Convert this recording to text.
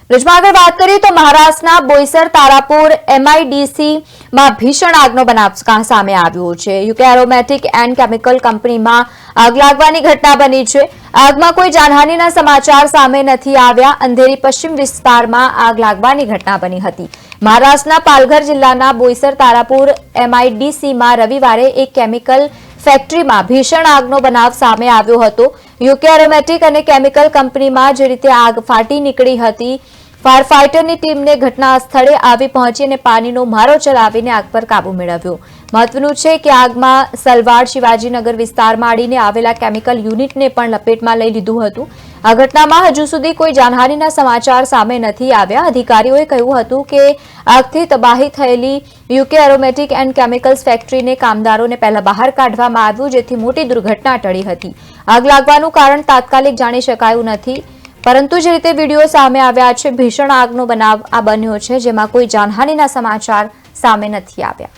બ્રિજમાં આગળ વાત કરીએ તો મહારાષ્ટ્રના બોઈસર તારાપુર MIDC માં ભીષણ આગનો બનાવ સામે આવ્યો છે। યુકે એરોમેટિક એન્ડ કેમિકલ કંપનીમાં આગ લાગવાની ઘટના બની છે। આગમાં કોઈ જાનહાનિના સમાચાર સામે નથી આવ્યા। અંધેરી પશ્ચિમ વિસ્તારમાં આગ લાગવાની ઘટના બની હતી। મહારાષ્ટ્રના પાલઘર જિલ્લાના બોઈસર તારાપુર MIDC માં રવિવારે એક કેમિકલ ફેક્ટરીમાં ભીષણ આગનો બનાવ સામે આવ્યો હતો। યુકે એરોમેટિક અને કેમિકલ કંપનીમાં જે રીતે આગ ફાટી નીકળી હતી, ફાયર ફાઇટરની ટીમને ઘટના સ્થળે આવી પહોંચી અને પાણીનો મારો ચલાવીને આગ પર કાબુ મેળવ્યો। મહત્વનું છે કે આગમાં સલવાડ શિવાજીનગર વિસ્તારમાં આડીને આવેલા કેમિકલ યુનિટને પણ લપેટમાં લઈ લીધું હતું। આ ઘટનામાં હજુ સુધી કોઈ જાનહાનિના સમાચાર સામે નથી આવ્યા। અધિકારીઓએ કહ્યું હતું કે આગથી તબાહી થયેલી યુકે એરોમેટિક એન્ડ કેમિકલ્સ ફેક્ટરીને કામદારોને પહેલા બહાર કાઢવામાં આવ્યું, જેથી મોટી દુર્ઘટના ટળી હતી। આગ લાગવાનું કારણ તાત્કાલિક જાણી શકાયું નથી, પરંતુ જે રીતે વિડીયો સામે આવ્યા છે, ભીષણ આગનો બનાવ આ બન્યો છે, જેમાં કોઈ જાનહાનિના સમાચાર સામે નથી આવ્યા।